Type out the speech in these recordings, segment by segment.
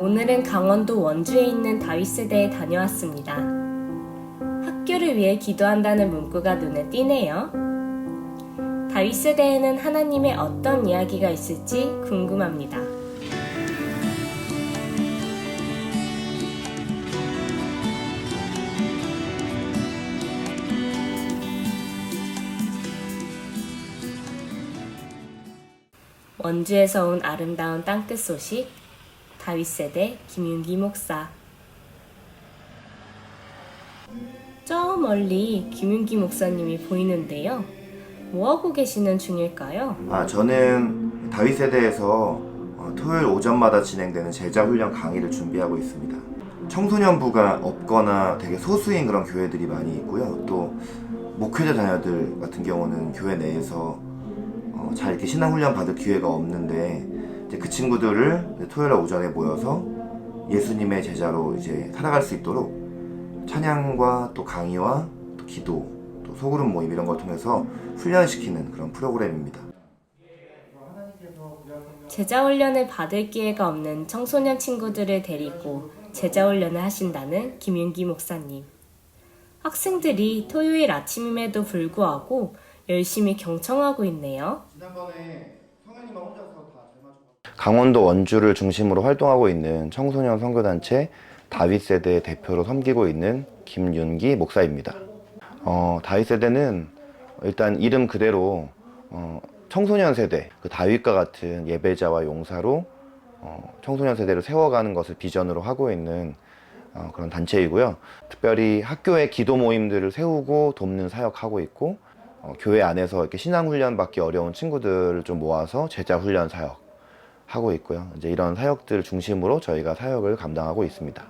오늘은 강원도 원주에 있는 다윗세대에 다녀왔습니다. 학교를 위해 기도한다는 문구가 눈에 띄네요. 다윗세대에는 하나님의 어떤 이야기가 있을지 궁금합니다. 원주에서 온 아름다운 땅끝 소식, 다윗세대 김윤기 목사. 저 멀리 김윤기 목사님이 보이는데요. 뭐하고 계시는 중일까요? 저는 다윗세대에서 토요일 오전마다 진행되는 제자훈련 강의를 준비하고 있습니다. 청소년부가 없거나 되게 소수인 그런 교회들이 많이 있고요. 또 목회자 자녀들 같은 경우는 교회 내에서 잘 이렇게 신앙훈련 받을 기회가 없는데 이제 그 친구들을 토요일 오전에 모여서 예수님의 제자로 이제 살아갈 수 있도록 찬양과 또 강의와 또 기도, 또 소그룹 모임 이런 걸 통해서 훈련시키는 그런 프로그램입니다. 제자훈련을 받을 기회가 없는 청소년 친구들을 데리고 제자훈련을 하신다는 김윤기 목사님. 학생들이 토요일 아침임에도 불구하고 열심히 경청하고 있네요. 강원도 원주를 중심으로 활동하고 있는 청소년 선교단체 다윗세대 대표로 섬기고 있는 김윤기 목사입니다. 다윗세대는 일단 이름 그대로 청소년 세대, 그 다윗과 같은 예배자와 용사로 청소년 세대를 세워가는 것을 비전으로 하고 있는 그런 단체이고요. 특별히 학교의 기도 모임들을 세우고 돕는 사역하고 있고, 교회 안에서 이렇게 신앙훈련 받기 어려운 친구들을 좀 모아서 제자훈련 사역 하고 있고요. 이제 이런 사역들 중심으로 저희가 사역을 감당하고 있습니다.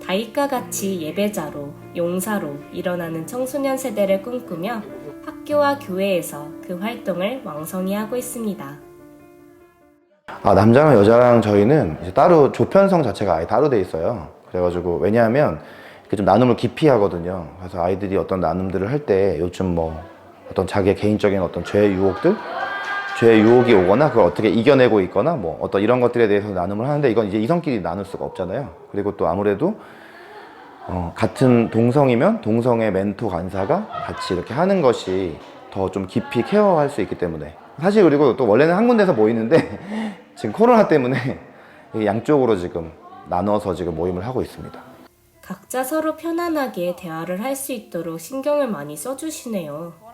다윗과 같이 예배자로, 용사로 일어나는 청소년 세대를 꿈꾸며 학교와 교회에서 그 활동을 왕성히 하고 있습니다. 남자랑 여자랑 저희는 이제 따로 조편성 자체가 아예 따로 돼 있어요. 그래가지고 왜냐하면 좀 나눔을 깊이 하거든요. 그래서 아이들이 어떤 나눔들을 할 때 요즘 뭐 어떤 자기의 개인적인 어떤 죄의 유혹이 오거나 그걸 어떻게 이겨내고 있거나 뭐 어떤 이런 것들에 대해서 나눔을 하는데, 이건 이제 이성끼리 나눌 수가 없잖아요. 그리고 또 아무래도 같은 동성이면 동성의 멘토 간사가 같이 이렇게 하는 것이 더 좀 깊이 케어할 수 있기 때문에, 사실 그리고 또 원래는 한 군데서 모이는데 지금 코로나 때문에 양쪽으로 지금 나눠서 지금 모임을 하고 있습니다. 각자 서로 편안하게 대화를 할 수 있도록 신경을 많이 써주시네요.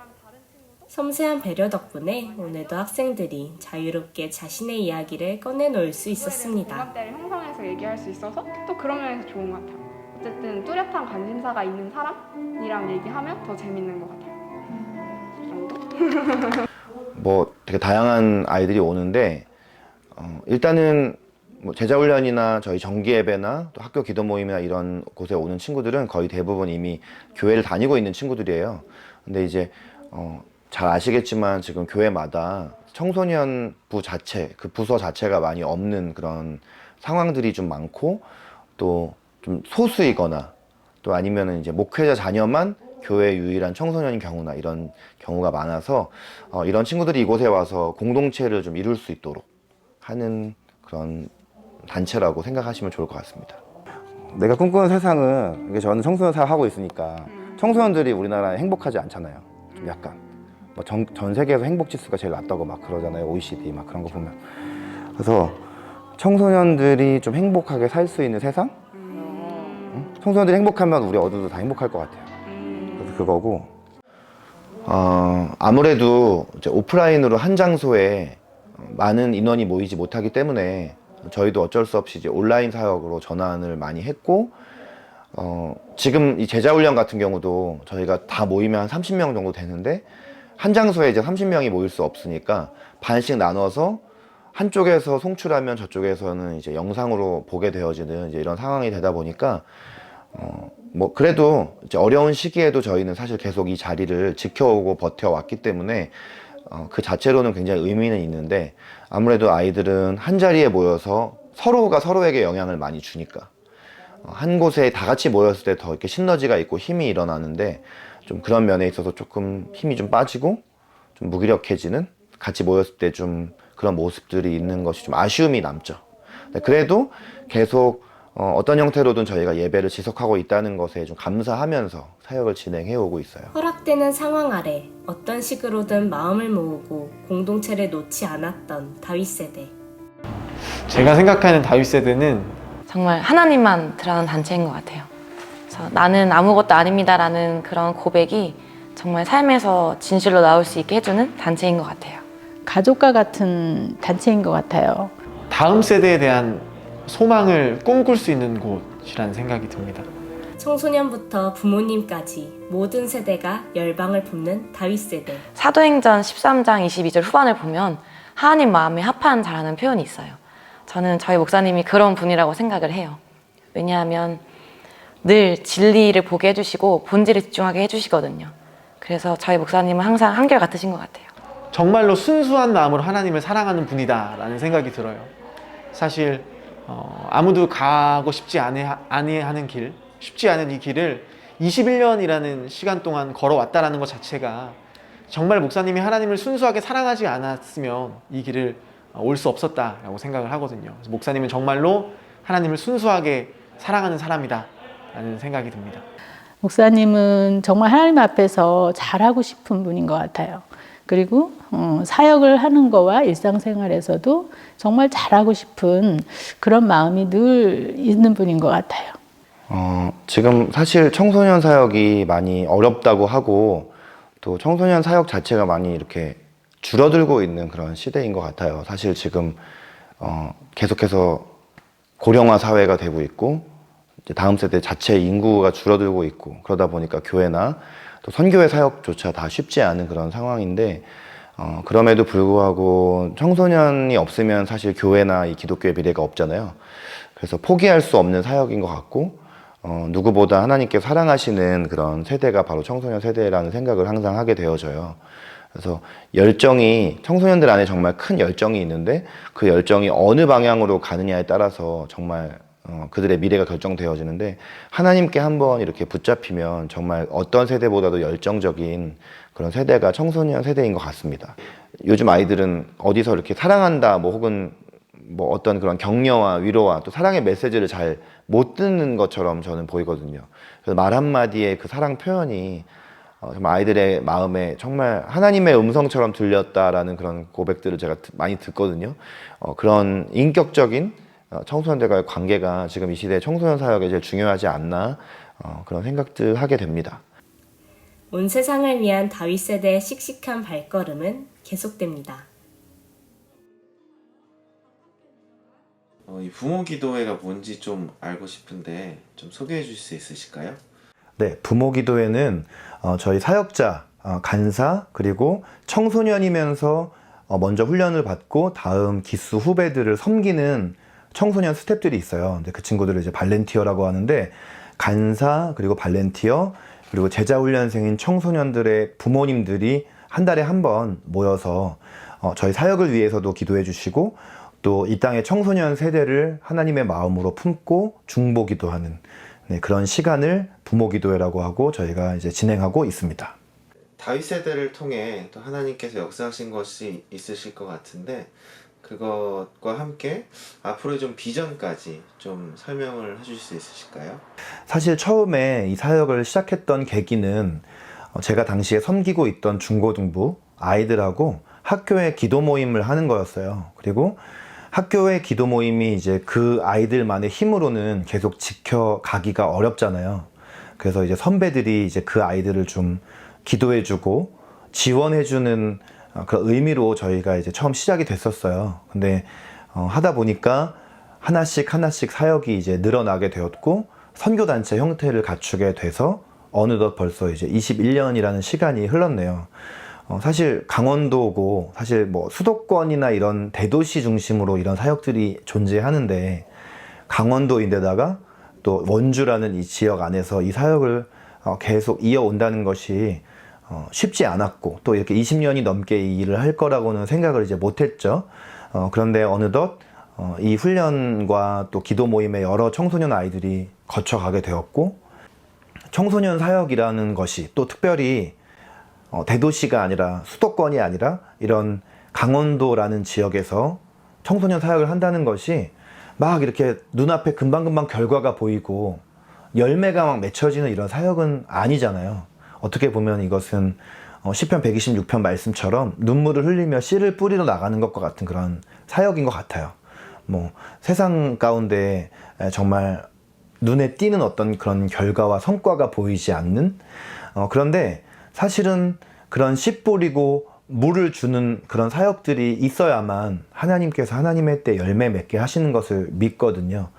섬세한 배려 덕분에 오늘도 학생들이 자유롭게 자신의 이야기를 꺼내놓을 수 있었습니다. 공감대를 형성해서 얘기할 수 있어서 또 그런 면에서 좋은 것 같아요. 어쨌든 뚜렷한 관심사가 있는 사람이랑 얘기하면 더 재밌는 것 같아요. 이 정도? 뭐 되게 다양한 아이들이 오는데 일단은 뭐 제자훈련이나 저희 정기예배나 또 학교 기도 모임이나 이런 곳에 오는 친구들은 거의 대부분 이미 교회를 다니고 있는 친구들이에요. 근데 이제 잘 아시겠지만 지금 교회마다 청소년부 자체, 그 부서 자체가 많이 없는 그런 상황들이 좀 많고, 또 좀 소수이거나 또 아니면은 이제 목회자 자녀만 교회 유일한 청소년인 경우나 이런 경우가 많아서 이런 친구들이 이곳에 와서 공동체를 좀 이룰 수 있도록 하는 그런 단체라고 생각하시면 좋을 것 같습니다. 내가 꿈꾸는 세상은, 이게 저는 청소년 사역 하고 있으니까 청소년들이 우리나라에 행복하지 않잖아요. 좀 약간 뭐 전 세계에서 행복 지수가 제일 낮다고 막 그러잖아요. OECD 막 그런 거 보면. 그래서 청소년들이 좀 행복하게 살 수 있는 세상? 청소년들이 행복하면 우리 어디도 다 행복할 것 같아요. 그래서 그거고, 아무래도 이제 오프라인으로 한 장소에 많은 인원이 모이지 못하기 때문에 저희도 어쩔 수 없이 이제 온라인 사역으로 전환을 많이 했고, 지금 이 제자훈련 같은 경우도 저희가 다 모이면 한 30명 정도 되는데, 한 장소에 이제 30명이 모일 수 없으니까 반씩 나눠서 한쪽에서 송출하면 저쪽에서는 이제 영상으로 보게 되어지는 이제 이런 상황이 되다 보니까 뭐 그래도 이제 어려운 시기에도 저희는 사실 계속 이 자리를 지켜오고 버텨왔기 때문에 그 자체로는 굉장히 의미는 있는데, 아무래도 아이들은 한 자리에 모여서 서로가 서로에게 영향을 많이 주니까 한 곳에 다 같이 모였을 때 더 이렇게 시너지가 있고 힘이 일어나는데, 좀 그런 면에 있어서 조금 힘이 좀 빠지고 좀 무기력해지는, 같이 모였을 때 좀 그런 모습들이 있는 것이 좀 아쉬움이 남죠. 그래도 계속 어떤 형태로든 저희가 예배를 지속하고 있다는 것에 좀 감사하면서 사역을 진행해 오고 있어요. 허락되는 상황 아래 어떤 식으로든 마음을 모으고 공동체를 놓지 않았던 다윗 세대. 제가 생각하는 다윗 세대는 정말 하나님만 드러나는 단체인 것 같아요. 그래서 나는 아무것도 아닙니다라는 그런 고백이 정말 삶에서 진실로 나올 수 있게 해주는 단체인 것 같아요. 가족과 같은 단체인 것 같아요. 다음 세대에 대한 소망을 꿈꿀 수 있는 곳이라는 생각이 듭니다. 청소년부터 부모님까지 모든 세대가 열방을 품는 다윗 세대. 사도행전 13장 22절 후반을 보면 하나님 마음에 합한 자라는 표현이 있어요. 저는 저희 목사님이 그런 분이라고 생각을 해요. 왜냐하면 늘 진리를 보게 해주시고 본질에 집중하게 해주시거든요. 그래서 저희 목사님은 항상 한결같으신 것 같아요. 정말로 순수한 마음으로 하나님을 사랑하는 분이다라는 생각이 들어요. 사실 아무도 가고 싶지 아니하는 길, 쉽지 않은 이 길을 21년이라는 시간 동안 걸어왔다라는 것 자체가 정말 목사님이 하나님을 순수하게 사랑하지 않았으면 이 길을 올 수 없었다라고 생각을 하거든요. 그래서 목사님은 정말로 하나님을 순수하게 사랑하는 사람이다 라는 생각이 듭니다. 목사님은 정말 하나님 앞에서 잘하고 싶은 분인 것 같아요. 그리고 사역을 하는 거와 일상생활에서도 정말 잘하고 싶은 그런 마음이 늘 있는 분인 것 같아요. 지금 사실 청소년 사역이 많이 어렵다고 하고 또 청소년 사역 자체가 많이 이렇게 줄어들고 있는 그런 시대인 것 같아요. 사실 지금 계속해서 고령화 사회가 되고 있고 이제 다음 세대 자체 인구가 줄어들고 있고 그러다 보니까 교회나 또 선교회 사역조차 다 쉽지 않은 그런 상황인데 그럼에도 불구하고 청소년이 없으면 사실 교회나 이 기독교의 미래가 없잖아요. 그래서 포기할 수 없는 사역인 것 같고 누구보다 하나님께 사랑하시는 그런 세대가 바로 청소년 세대라는 생각을 항상 하게 되어져요. 그래서 열정이 청소년들 안에 정말 큰 열정이 있는데 그 열정이 어느 방향으로 가느냐에 따라서 정말 그들의 미래가 결정되어지는데 하나님께 한번 이렇게 붙잡히면 정말 어떤 세대보다도 열정적인 그런 세대가 청소년 세대인 것 같습니다. 요즘 아이들은 어디서 이렇게 사랑한다 뭐 혹은 뭐 어떤 그런 격려와 위로와 또 사랑의 메시지를 잘 못 듣는 것처럼 저는 보이거든요. 그래서 말 한마디의 그 사랑 표현이 정말 아이들의 마음에 정말 하나님의 음성처럼 들렸다라는 그런 고백들을 제가 많이 듣거든요. 그런 인격적인 청소년들과의 관계가 지금 이 시대의 청소년 사역에 제일 중요하지 않나 그런 생각들 하게 됩니다. 온 세상을 위한 다윗 세대의 씩씩한 발걸음은 계속됩니다. 이 부모 기도회가 뭔지 좀 알고 싶은데 좀 소개해 주실 수 있으실까요? 네, 부모 기도회는 저희 사역자, 간사 그리고 청소년이면서 먼저 훈련을 받고 다음 기수 후배들을 섬기는 청소년 스태프들이 있어요. 근데 그 친구들을 이제 발렌티어라고 하는데 간사 그리고 발렌티어 그리고 제자훈련생인 청소년들의 부모님들이 한 달에 한 번 모여서 저희 사역을 위해서도 기도해 주시고 또 이 땅의 청소년 세대를 하나님의 마음으로 품고 중보기도하는 그런 시간을 부모기도회라고 하고 저희가 이제 진행하고 있습니다. 다윗 세대를 통해 또 하나님께서 역사하신 것이 있으실 것 같은데 그것과 함께 앞으로의 좀 비전까지 좀 설명을 해주실 수 있으실까요? 사실 처음에 이 사역을 시작했던 계기는 제가 당시에 섬기고 있던 중고등부 아이들하고 학교에 기도 모임을 하는 거였어요. 그리고 학교의 기도 모임이 이제 그 아이들만의 힘으로는 계속 지켜가기가 어렵잖아요. 그래서 이제 선배들이 이제 그 아이들을 좀 기도해주고 지원해주는 그 의미로 저희가 이제 처음 시작이 됐었어요. 근데 하다 보니까 하나씩 사역이 이제 늘어나게 되었고 선교단체 형태를 갖추게 돼서 어느덧 벌써 이제 21년이라는 시간이 흘렀네요. 사실 강원도고 사실 뭐 수도권이나 이런 대도시 중심으로 이런 사역들이 존재하는데 강원도인데다가 또 원주라는 이 지역 안에서 이 사역을 계속 이어온다는 것이 쉽지 않았고 또 이렇게 20년이 넘게 이 일을 할 거라고는 생각을 이제 못했죠. 그런데 어느덧 이 훈련과 또 기도 모임에 여러 청소년 아이들이 거쳐가게 되었고 청소년 사역이라는 것이 또 특별히 대도시가 아니라 수도권이 아니라 이런 강원도라는 지역에서 청소년 사역을 한다는 것이 막 이렇게 눈앞에 금방금방 결과가 보이고 열매가 막 맺혀지는 이런 사역은 아니잖아요. 어떻게 보면 이것은 시편 126편 말씀처럼 눈물을 흘리며 씨를 뿌리러 나가는 것과 같은 그런 사역인 것 같아요. 뭐 세상 가운데 정말 눈에 띄는 어떤 그런 결과와 성과가 보이지 않는 그런데 사실은 그런 씨 뿌리고 물을 주는 그런 사역들이 있어야만 하나님께서 하나님의 때 열매 맺게 하시는 것을 믿거든요.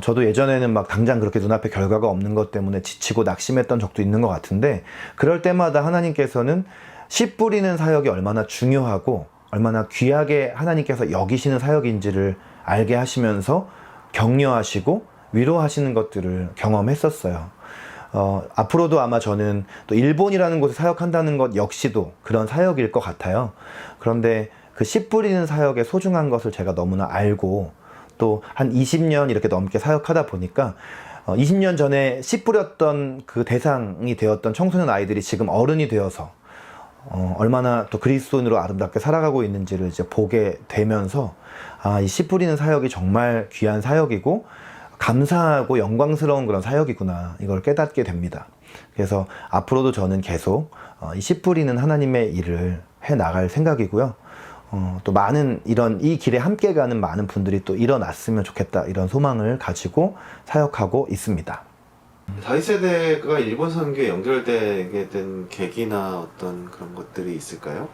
저도 예전에는 막 당장 그렇게 눈앞에 결과가 없는 것 때문에 지치고 낙심했던 적도 있는 것 같은데 그럴 때마다 하나님께서는 씨 뿌리는 사역이 얼마나 중요하고 얼마나 귀하게 하나님께서 여기시는 사역인지를 알게 하시면서 격려하시고 위로하시는 것들을 경험했었어요. 앞으로도 아마 저는 또 일본이라는 곳에 사역한다는 것 역시도 그런 사역일 것 같아요. 그런데 그 씨 뿌리는 사역의 소중한 것을 제가 너무나 알고 또 한 20년 이렇게 넘게 사역하다 보니까 20년 전에 씨 뿌렸던 그 대상이 되었던 청소년 아이들이 지금 어른이 되어서 얼마나 또 그리스도인으로 아름답게 살아가고 있는지를 이제 보게 되면서 이 씨 뿌리는 사역이 정말 귀한 사역이고 감사하고 영광스러운 그런 사역이구나 이걸 깨닫게 됩니다. 그래서 앞으로도 저는 계속 이 씨 뿌리는 하나님의 일을 해 나갈 생각이고요. 또 많은 이 길에 함께 가는 많은 분들이 또 일어났으면 좋겠다 이런 소망을 가지고 사역하고 있습니다. 다윗 세대가 일본 선교에 연결되게 된 계기나 어떤 그런 것들이 있을까요?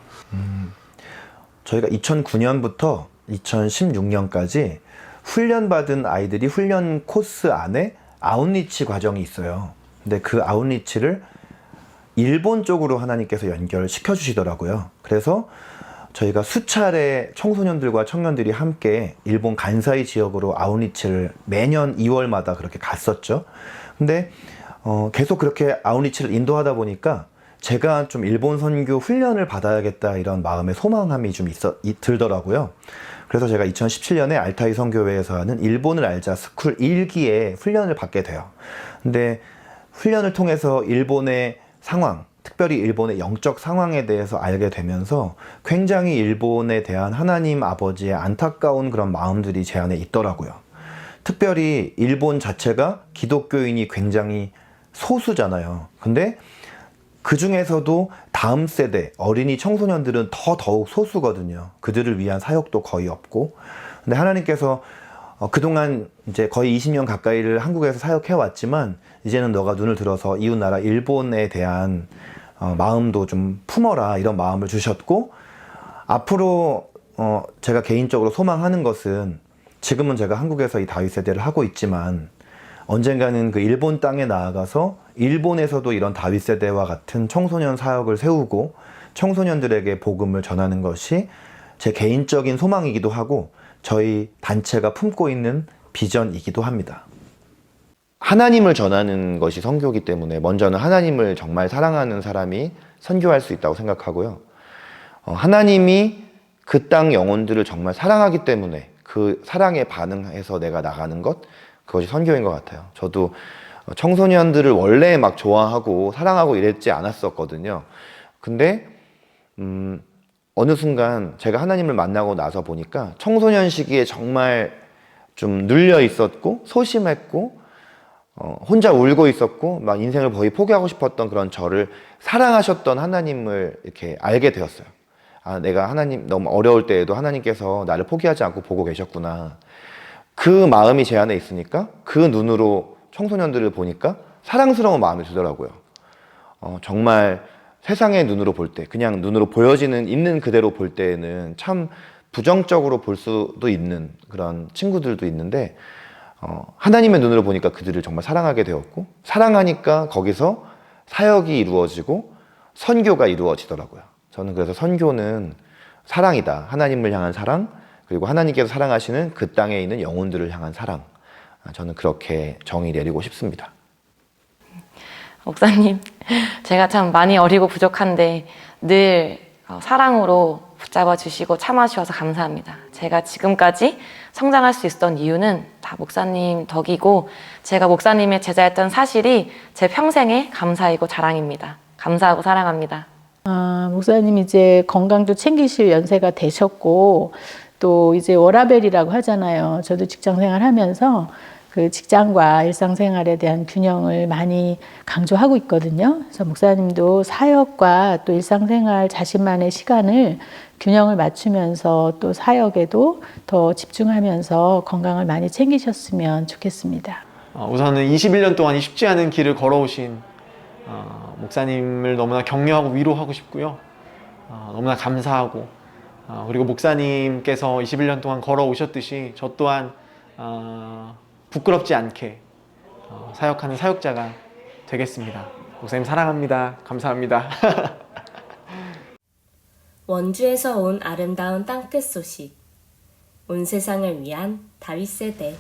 저희가 2009년부터 2016년까지 훈련받은 아이들이 훈련 코스 안에 아웃리치 과정이 있어요. 근데 그 아웃리치를 일본 쪽으로 하나님께서 연결시켜 주시더라고요. 그래서 저희가 수차례 청소년들과 청년들이 함께 일본 간사이 지역으로 아웃리치를 매년 2월마다 그렇게 갔었죠. 근데 계속 그렇게 아웃리치를 인도하다 보니까 제가 좀 일본 선교 훈련을 받아야겠다 이런 마음의 소망함이 좀 들더라고요. 그래서 제가 2017년에 알타이 선교회에서 하는 일본을 알자 스쿨 1기에 훈련을 받게 돼요. 근데 훈련을 통해서 일본의 상황, 특별히 일본의 영적 상황에 대해서 알게 되면서 굉장히 일본에 대한 하나님 아버지의 안타까운 그런 마음들이 제 안에 있더라고요. 특별히 일본 자체가 기독교인이 굉장히 소수잖아요. 근데 그 중에서도 다음 세대 어린이 청소년들은 더욱 소수거든요. 그들을 위한 사역도 거의 없고. 근데 하나님께서 그동안 이제 거의 20년 가까이를 한국에서 사역해 왔지만 이제는 너가 눈을 들어서 이웃나라 일본에 대한 마음도 좀 품어라 이런 마음을 주셨고 앞으로 제가 개인적으로 소망하는 것은 지금은 제가 한국에서 이 다윗 세대를 하고 있지만 언젠가는 그 일본 땅에 나아가서 일본에서도 이런 다윗 세대와 같은 청소년 사역을 세우고 청소년들에게 복음을 전하는 것이 제 개인적인 소망이기도 하고 저희 단체가 품고 있는 비전이기도 합니다. 하나님을 전하는 것이 선교이기 때문에 먼저는 하나님을 정말 사랑하는 사람이 선교할 수 있다고 생각하고요. 하나님이 그 땅 영혼들을 정말 사랑하기 때문에 그 사랑에 반응해서 내가 나가는 것, 그것이 선교인 것 같아요. 저도 청소년들을 원래 막 좋아하고 사랑하고 이랬지 않았었거든요. 근데 어느 순간 제가 하나님을 만나고 나서 보니까 청소년 시기에 정말 좀 눌려 있었고 소심했고 혼자 울고 있었고 막 인생을 거의 포기하고 싶었던 그런 저를 사랑하셨던 하나님을 이렇게 알게 되었어요. 내가 하나님 너무 어려울 때에도 하나님께서 나를 포기하지 않고 보고 계셨구나. 그 마음이 제 안에 있으니까 그 눈으로 청소년들을 보니까 사랑스러운 마음이 들더라고요. 정말 세상의 눈으로 볼 때, 그냥 눈으로 보여지는 있는 그대로 볼 때에는 참 부정적으로 볼 수도 있는 그런 친구들도 있는데 하나님의 눈으로 보니까 그들을 정말 사랑하게 되었고 사랑하니까 거기서 사역이 이루어지고 선교가 이루어지더라고요. 저는 그래서 선교는 사랑이다. 하나님을 향한 사랑, 그리고 하나님께서 사랑하시는 그 땅에 있는 영혼들을 향한 사랑. 저는 그렇게 정의 내리고 싶습니다. 목사님, 제가 참 많이 어리고 부족한데 늘 사랑으로 붙잡아 주시고 참아 주셔서 감사합니다. 제가 지금까지 성장할 수 있었던 이유는 다 목사님 덕이고 제가 목사님의 제자였던 사실이 제 평생의 감사이고 자랑입니다. 감사하고 사랑합니다. 목사님 이제 건강도 챙기실 연세가 되셨고 또 이제 워라밸이라고 하잖아요. 저도 직장 생활하면서 그 직장과 일상생활에 대한 균형을 많이 강조하고 있거든요. 그래서 목사님도 사역과 또 일상생활 자신만의 시간을 균형을 맞추면서 또 사역에도 더 집중하면서 건강을 많이 챙기셨으면 좋겠습니다. 우선은 21년 동안 이 쉽지 않은 길을 걸어오신 목사님을 너무나 격려하고 위로하고 싶고요. 너무나 감사하고 그리고 목사님께서 21년 동안 걸어오셨듯이 저 또한 부끄럽지 않게 사역하는 사역자가 되겠습니다. 목사님 사랑합니다. 감사합니다. 원주에서 온 아름다운 땅끝 소식. 온 세상을 위한 다윗 세대.